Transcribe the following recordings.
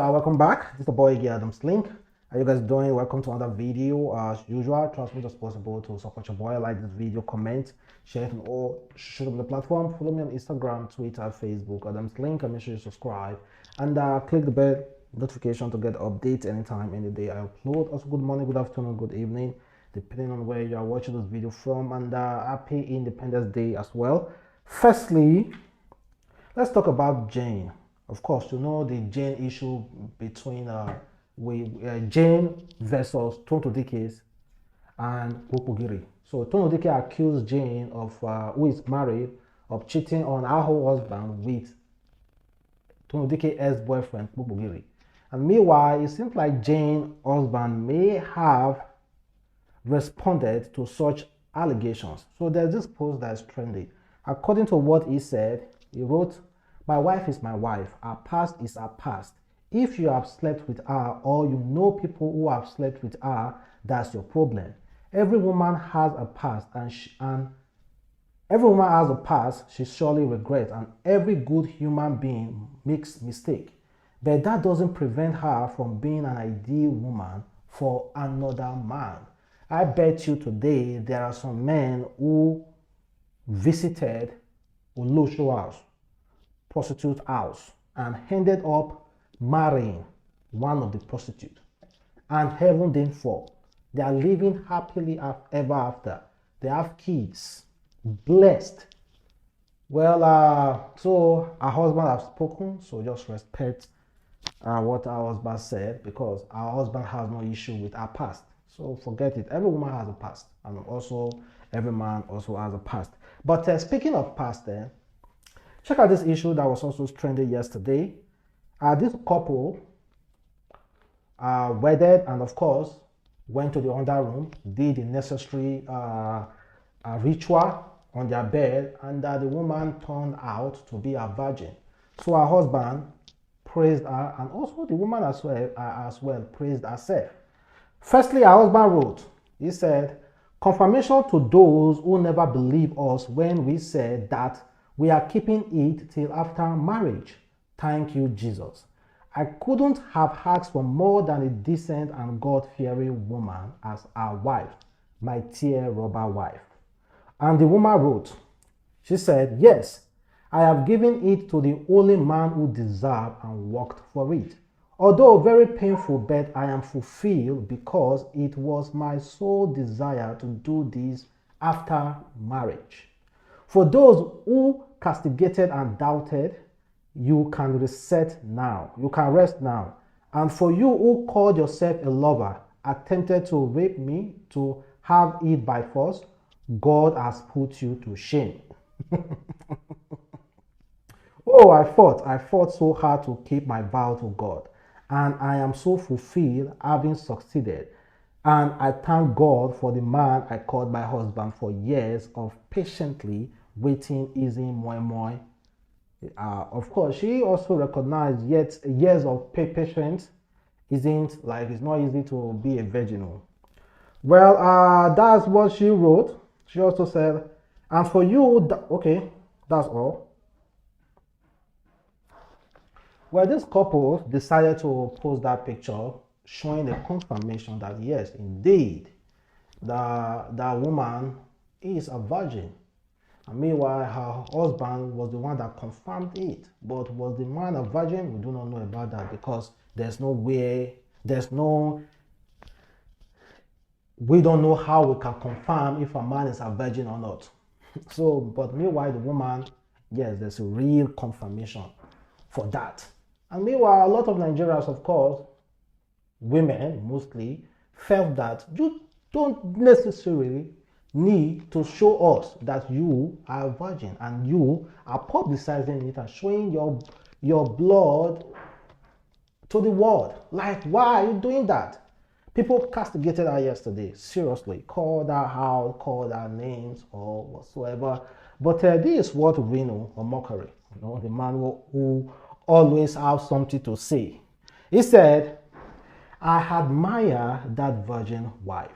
Welcome back. This is the boy here, Adamslink. How you guys doing? Welcome to another video. As usual, trust me, just possible to support your boy. Like this video, comment, share it on all social media platform. Follow me on Instagram, Twitter, Facebook, Adamslink, and make sure you subscribe and click the bell notification to get updates anytime, any day I upload. Also, good morning, good afternoon, good evening, depending on where you are watching this video from, and happy Independence Day as well. Firstly, let's talk about Jane. Of course, you know the Jane issue between Jane versus Tonto Dikeh and Kpokpogri. So Tonto Dikeh accused Jane of who is married of cheating on her husband with Tonto Dikeh's ex-boyfriend Kpokpogri. And meanwhile, it seems like Jane's husband may have responded to such allegations. So there's this post that is trending. According to what he said, he wrote, "My wife is my wife. Our past is our past. If you have slept with her or you know people who have slept with her, that's your problem. Every woman has a past and every woman has a past she surely regrets, and every good human being makes mistake. But that doesn't prevent her from being an ideal woman for another man." I bet you today there are some men who visited Olosho house, prostitute house, and ended up marrying one of the prostitutes, and heaven didn't fall. They are living happily ever after. They have kids, blessed. Well, so our husband have spoken, so just respect what our husband said, because our husband has no issue with our past. So forget it. Every woman has a past, and also every man also has a past. But speaking of past, check out this issue that was also trending yesterday. This couple wedded and of course went to the under room, did the necessary ritual on their bed, and the woman turned out to be a virgin. So her husband praised her, and also the woman as well praised herself. Firstly, her husband wrote, he said, "Confirmation to those who never believe us when we said that we are keeping it till after marriage. Thank you, Jesus. I couldn't have asked for more than a decent and God-fearing woman as our wife, my tear-rubber wife." And the woman wrote, she said, "Yes, I have given it to the only man who deserved and worked for it. Although very painful, but I am fulfilled because it was my sole desire to do this after marriage. For those who castigated and doubted, you can reset now. You can rest now. And for you who called yourself a lover, attempted to rape me to have it by force, God has put you to shame." Oh, I fought so hard to keep my vow to God, and I am so fulfilled having succeeded. And I thank God for the man I called my husband for years of patiently waiting, easing, moi. Of course, she also recognized yet years of patience isn't like it's not easy to be a virgin. Well, that's what she wrote. She also said, "And for you, okay, that's all." Well, this couple decided to post that picture showing a confirmation that yes, indeed, the woman is a virgin. And meanwhile, her husband was the one that confirmed it. But was the man a virgin? We do not know about that, because we don't know how we can confirm if a man is a virgin or not. So, but meanwhile, the woman, yes, there's a real confirmation for that. And meanwhile, a lot of Nigerians, of course, women mostly, felt that you don't necessarily need to show us that you are a virgin, and you are publicizing it and showing your blood to the world. Like, why are you doing that? People castigated her yesterday, seriously, called her out, called her names or whatsoever. But this is what we know, a mockery. You know, the man who always has something to say. He said, "I admire that virgin wife.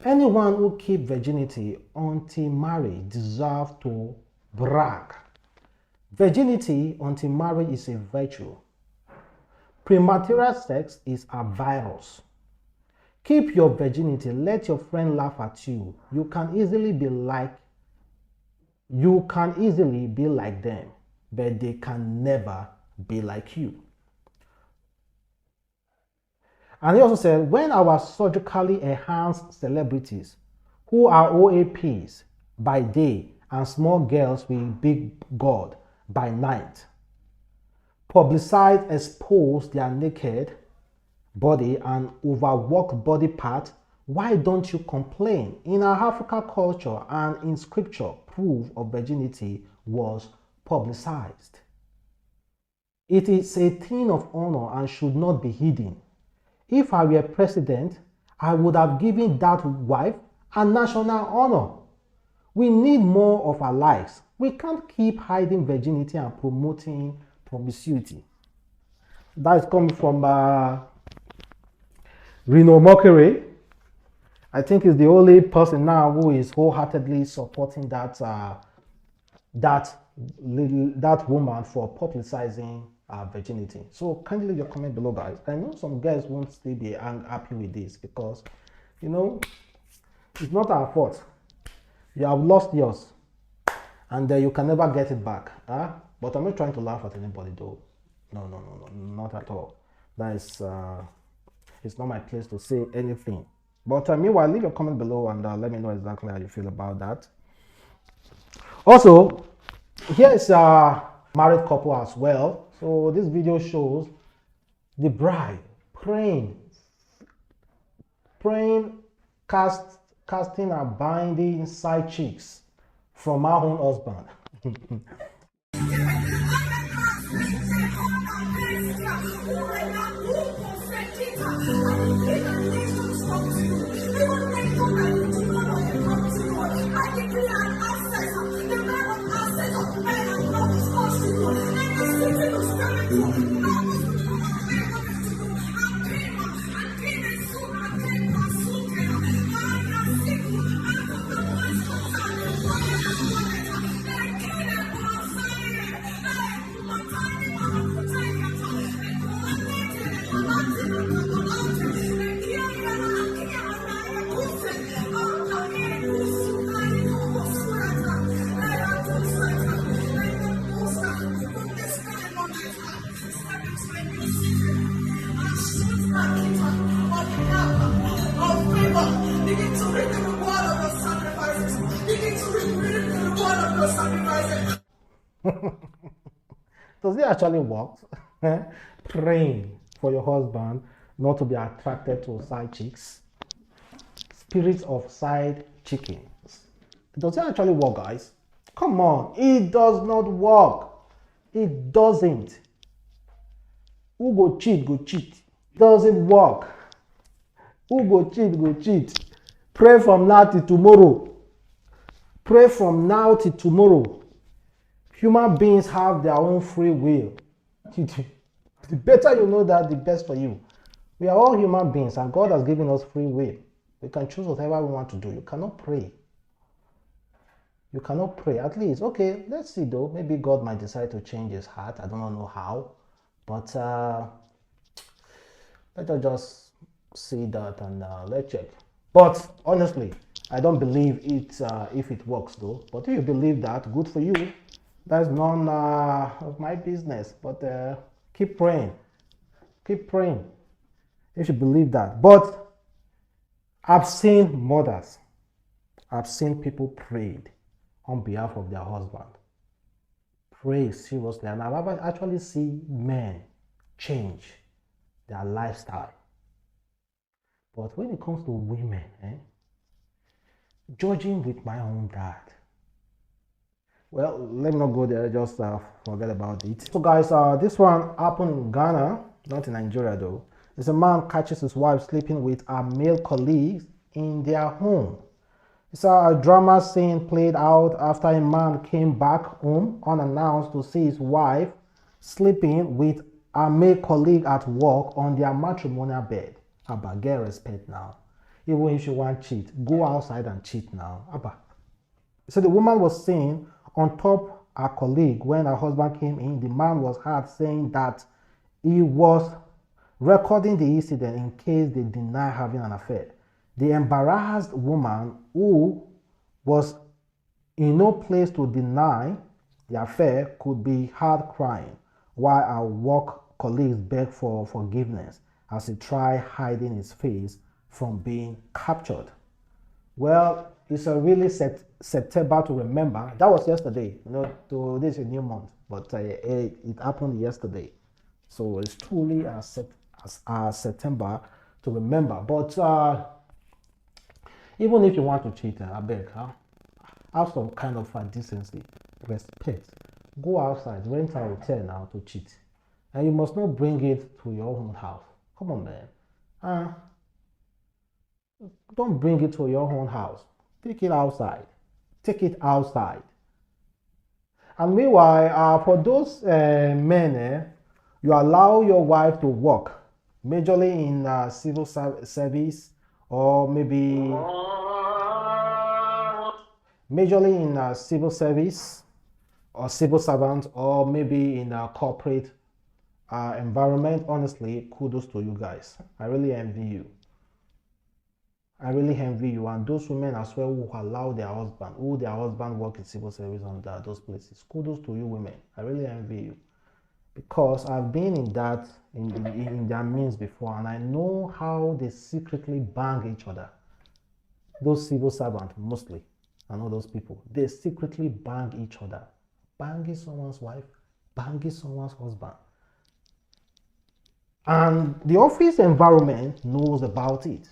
Anyone who keeps virginity until marriage deserves to brag. Virginity until marriage is a virtue. Premature sex is a virus. Keep your virginity. Let your friend laugh at you. You can easily be like them, but they can never be like you. And he also said, when our surgically enhanced celebrities who are OAPs by day and small girls with big God by night publicize, expose their naked body and overworked body part, why don't you complain? In our African culture and in scripture, proof of virginity was publicized. It is a thing of honor and should not be hidden. If I were president, I would have given that wife a national honor. We need more of our lives. We can't keep hiding virginity and promoting promiscuity. That is coming from Reno Mockery. I think he's the only person now who is wholeheartedly supporting that woman for publicizing virginity. So kindly leave your comment below, guys. I know some guys won't still be happy with this because, you know, it's not our fault. You have lost yours, and you can never get it back. But I'm not trying to laugh at anybody, though. No, not at all. That is, it's not my place to say anything. But meanwhile, leave your comment below and let me know exactly how you feel about that. Also, here is a married couple as well. So this video shows the bride praying, casting a binding side cheeks from her own husband. Does it actually work? Praying for your husband not to be attracted to side chicks, spirits of side chickens. Does it actually work, guys? Come on, it does not work. It doesn't. Who go cheat, go cheat. Doesn't work. Who go cheat, go cheat. Pray from now till tomorrow. Pray from now till tomorrow. Human beings have their own free will. The better you know that, the best for you. We are all human beings and God has given us free will. We can choose whatever we want to do. You cannot pray. You cannot pray. At least, okay, let's see though. Maybe God might decide to change his heart. I don't know how. But let us just see that and let's check. But honestly, I don't believe it if it works though. But if you believe that, good for you. That's none of my business. But keep praying. Keep praying if you believe that. But I've seen mothers. I've seen people prayed on behalf of their husband. Pray seriously. And I've actually seen men change their lifestyle. But when it comes to women, judging with my own dad. Well, let me not go there, just forget about it. So guys, this one happened in Ghana, not in Nigeria though. It's a man catches his wife sleeping with a male colleague in their home. It's a drama scene played out after a man came back home unannounced to see his wife sleeping with a male colleague at work on their matrimonial bed. Abba, get respect now. Even if you want to cheat, go outside and cheat now. Abba. So the woman was seen on top her colleague when her husband came in. The man was heard saying that he was recording the incident in case they deny having an affair. The embarrassed woman, who was in no place to deny the affair, could be heard crying while our work colleagues begged for forgiveness as he tried hiding his face from being captured. Well, it's a really September to remember. That was yesterday. This is a new month, but it happened yesterday. So it's truly a September to remember. But even if you want to cheat, I beg, have some kind of decency, respect. Go outside, rent a hotel now to cheat. And you must not bring it to your own house. Come on, man. Don't bring it to your own house. Take it outside. Take it outside. And meanwhile, for those men, you allow your wife to work, majorly in civil service, or maybe majorly in civil service or civil servant, or maybe in a corporate environment. Honestly, kudos to you guys. I really envy you. I really envy you, and those women as well who allow their husband work in civil service on those places. Kudos to you women. I really envy you, because I've been in their means before, and I know how they secretly bang each other. Those civil servants mostly, I know those people. They secretly bang each other, banging someone's wife, banging someone's husband, and the office environment knows about it.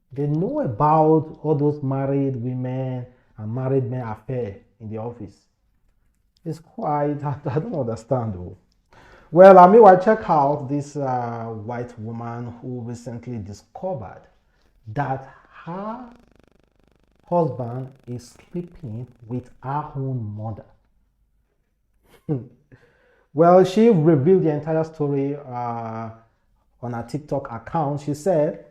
They know about all those married women and married men affair in the office. It's quite, I don't understand though. Well, I check out this white woman who recently discovered that her husband is sleeping with her own mother. Well, she revealed the entire story on her TikTok account. She said,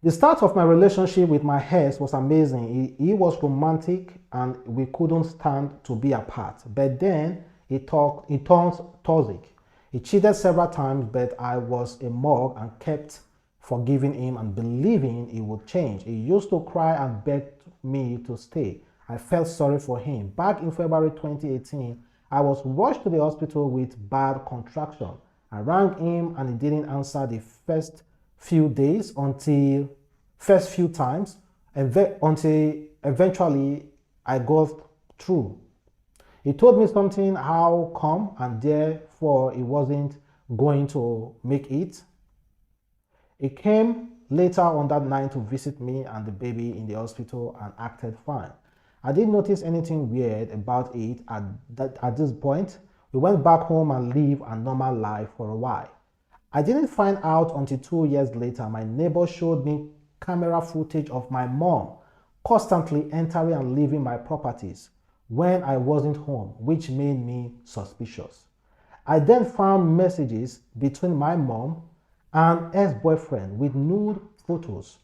"The start of my relationship with my ex was amazing. He was romantic and we couldn't stand to be apart. But then he turned toxic. He cheated several times, but I was a mug and kept forgiving him and believing he would change. He used to cry and beg me to stay. I felt sorry for him. Back in February 2018, I was rushed to the hospital with bad contraction. I rang him and he didn't answer the first few days until eventually I got through. He told me something, how come, and therefore he wasn't going to make it. He came later on that night to visit me and the baby in the hospital and acted fine. I didn't notice anything weird about it at this point. We went back home and lived a normal life for a while. I didn't find out until 2 years later. My neighbor showed me camera footage of my mom constantly entering and leaving my properties when I wasn't home, which made me suspicious. I then found messages between my mom and ex-boyfriend with nude photos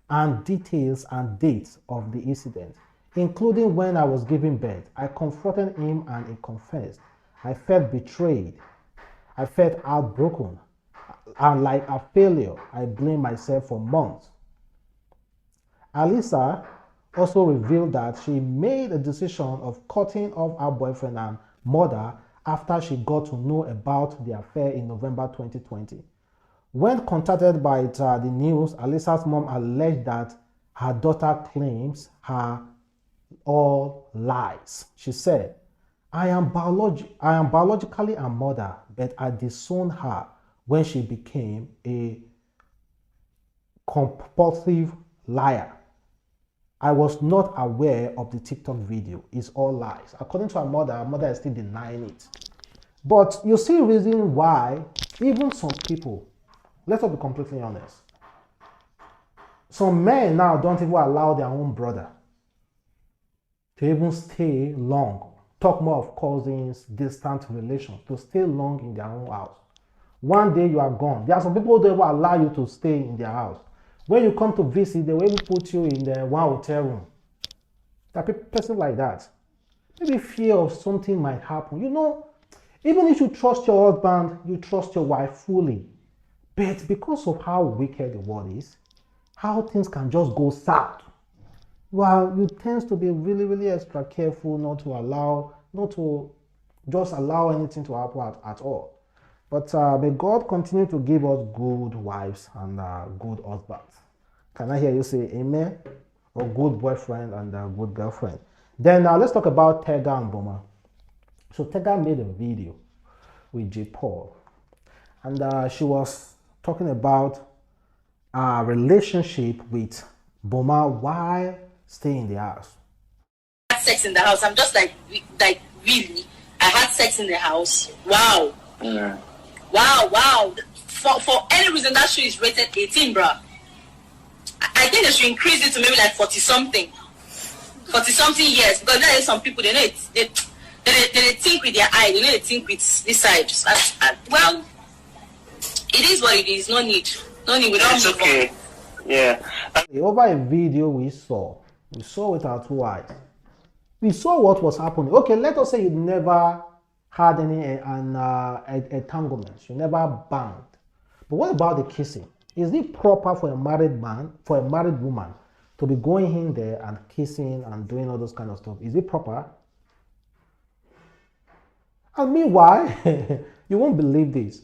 and details and dates of the incident, including when I was giving birth. I confronted him and he confessed. I felt betrayed. I felt heartbroken. And like a failure, I blamed myself for months. Alyssa also revealed that she made a decision of cutting off her boyfriend and mother after she got to know about the affair in November 2020. When contacted by the news, Alyssa's mom alleged that her daughter claims are all lies. She said, I am biologically a mother, but I disowned her when she became a compulsive liar. I was not aware of the TikTok video. It's all lies. According to her mother is still denying it. But you see the reason why even some people, let's be completely honest, some men now don't even allow their own brother to even stay long. Talk more of cousins, distant relations, to stay long in their own house. One day you are gone. There are some people that will allow you to stay in their house. When you come to visit, they will even put you in the one hotel room. There are people like that. Maybe fear of something might happen. You know, Even if you trust your husband, you trust your wife fully. But because of how wicked the world is, how things can just go south, well, you tend to be really, really extra careful not to just allow anything to happen at all. But may God continue to give us good wives and good husbands. Can I hear you say amen? Or good boyfriend and good girlfriend. Then let's talk about Tega and Boma. So Tega made a video with J. Paul, and she was talking about a relationship with Boma while staying in the house. Sex in the house. I'm just like really. I had sex in the house. Wow. Yeah. Wow. For any reason, that show is rated 18, bruh. I think they should increase it to maybe like 40 something years, because there are some people they know they think with their eye, they think with this side. Well, it is what it is. No need. We don't. It's okay. Yeah. Over a video we saw with our two eyes. We saw what was happening. Okay, let us say you never had any entanglements. You never banged. But what about the kissing? Is it proper for a married woman, to be going in there and kissing and doing all those kind of stuff? Is it proper? And meanwhile, you won't believe this.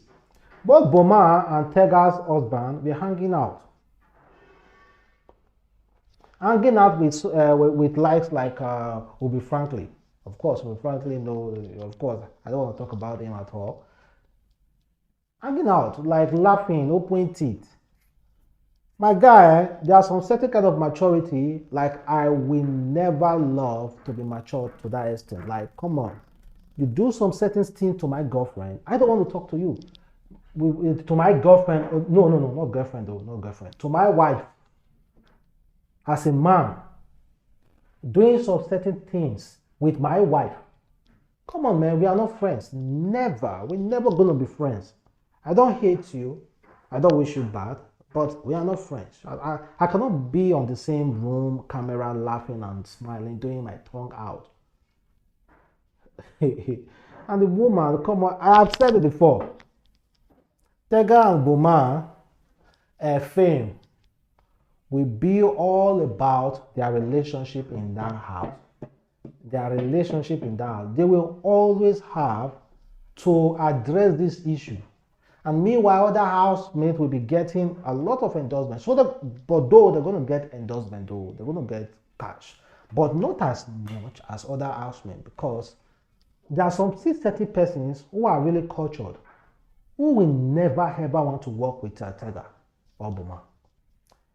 Both Boma and Tega's husband were hanging out with likes like Obi Franklin. Of course, Obi Franklin, no, of course, I don't want to talk about him at all. Hanging out, like laughing, opening teeth. My guy, there are some certain kind of maturity, like I will never love to be mature to that extent. Like, come on. You do some certain things to my girlfriend, I don't want to talk to you. To my girlfriend, no, not girlfriend though, not girlfriend. To my wife, as a man, doing some certain things with my wife. Come on, man, we are not friends. Never. We're never going to be friends. I don't hate you. I don't wish you bad, but we are not friends. I cannot be on the same room, camera, laughing and smiling, doing my tongue out. And the woman, come on, I have said it before. Tega and Boma, fame will be all about their relationship in that house. Their relationship in that house. They will always have to address this issue. And meanwhile, other housemates will be getting a lot of endorsements. But though they're going to get endorsement, though, they're going to get cash. But not as much as other housemates, because there are some 30 persons who are really cultured, who will never ever want to work with Tega or Boma.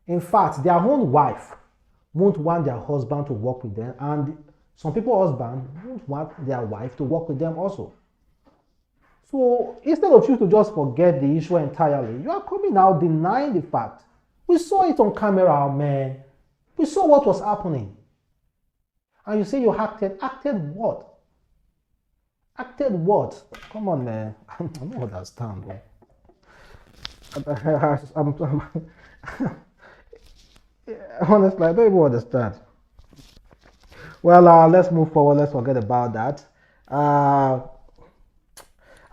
In fact, their own wife won't want their husband to work with them, and some people's husband won't want their wife to work with them also. So instead of you to just forget the issue entirely, you are coming out denying the fact. We saw it on camera, man. We saw what was happening. And you say you acted. Acted what? Acted what? Come on, man. I don't understand, man. Honestly, I don't even understand. Well, let's move forward. Let's forget about that.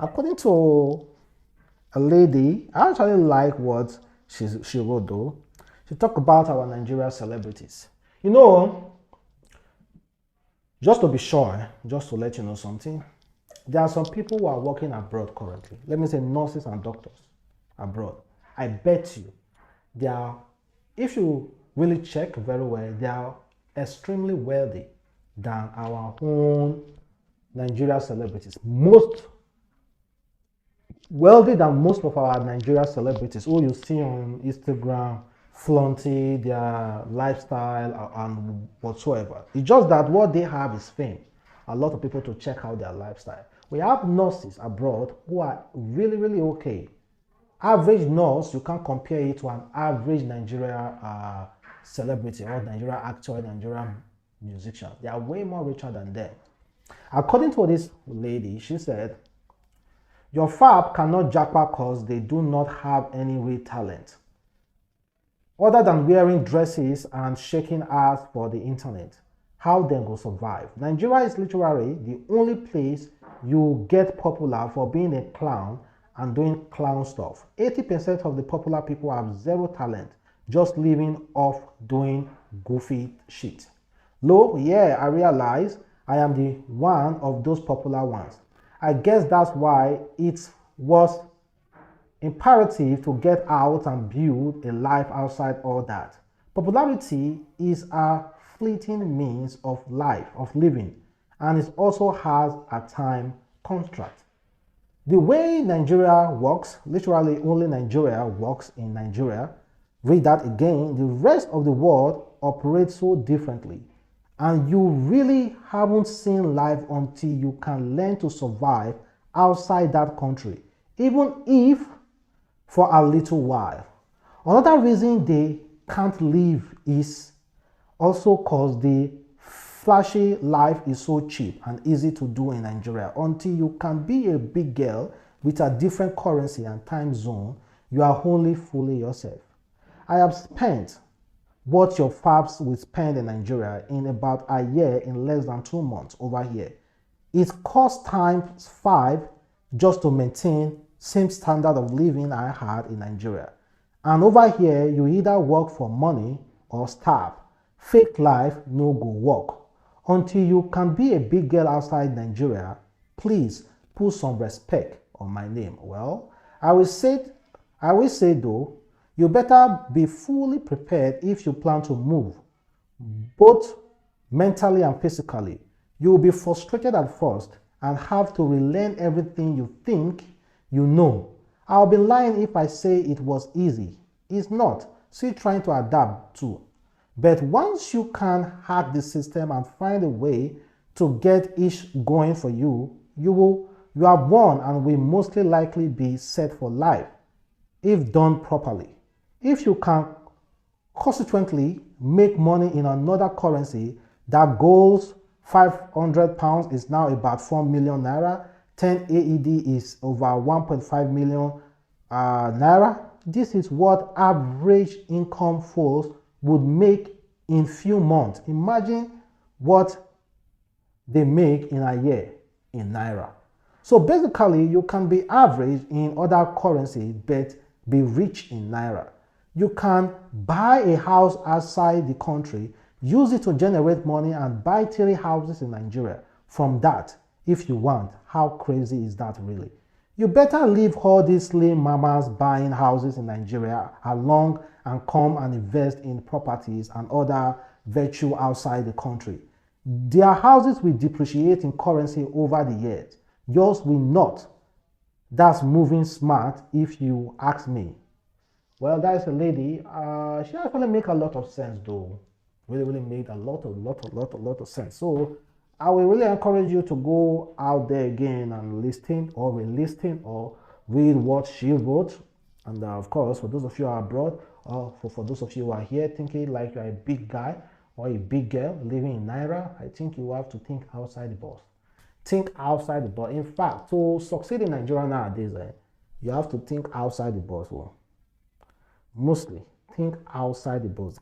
According to a lady, I actually like what she wrote though. She talked about our Nigerian celebrities. You know, just to be sure, just to let you know something, there are some people who are working abroad currently. Let me say nurses and doctors abroad. I bet you they are, if you really check very well, they are extremely wealthy than our own Nigerian celebrities. Most wealthy than most of our Nigerian celebrities who you see on Instagram flaunting their lifestyle and whatsoever. It's just that what they have is fame. A lot of people to check out their lifestyle. We have nurses abroad who are really, really okay. Average nurse, you can't compare it to an average Nigerian celebrity or Nigerian actor or Nigerian musician. They are way more richer than them. According to this lady, she said, your fab cannot jackpot because they do not have any real talent other than wearing dresses and shaking ass for the internet. How then go survive? Nigeria is literally the only place you get popular for being a clown and doing clown stuff. 80% of the popular people have zero talent, just living off doing goofy shit. Look, yeah, I realize I am the one of those popular ones. I guess that's why it was imperative to get out and build a life outside all that. Popularity is a fleeting means of life, of living, and it also has a time contract. The way Nigeria works, literally only Nigeria works in Nigeria. Read that again. The rest of the world operates so differently. And you really haven't seen life until you can learn to survive outside that country, even if for a little while. Another reason they can't live is also because the flashy life is so cheap and easy to do in Nigeria. Until you can be a big girl with a different currency and time zone, you are only fooling yourself. I have spent what your fabs will spend in Nigeria in about a year in less than 2 months over here. It costs times 5 just to maintain same standard of living I had in Nigeria. And over here, you either work for money or starve. Fake life no go work. Until you can be a big girl outside Nigeria, please put some respect on my name. Well, I will say though, you better be fully prepared if you plan to move, both mentally and physically. You will be frustrated at first and have to relearn everything you think you know. I'll be lying if I say it was easy. It's not. Still trying to adapt too. But once you can hack the system and find a way to get it going for you, you have won and will mostly likely be set for life if done properly. If you can consequently make money in another currency that goes 500 pounds is now about 4 million naira, 10 AED is over 1.5 million naira. This is what average income folks would make in few months. Imagine what they make in a year in naira. So basically, you can be average in other currencies but be rich in naira. You can buy a house outside the country, use it to generate money and buy 3 houses in Nigeria from that if you want. How crazy is that really? You better leave all these slim mamas buying houses in Nigeria along and come and invest in properties and other virtue outside the country. Their houses will depreciate in currency over the years. Yours will not. That's moving smart if you ask me. Well, that is a lady. She actually make a lot of sense though. Really made a lot of sense. So I will really encourage you to go out there again and listen or re-listen or read what she wrote. And of course, for those of you who are abroad, or for those of you who are here thinking like you're a big guy or a big girl living in Naira, I think you have to think outside the box. Think outside the box. In fact, to succeed in Nigeria nowadays, you have to think outside the box. Well, mostly think outside the box.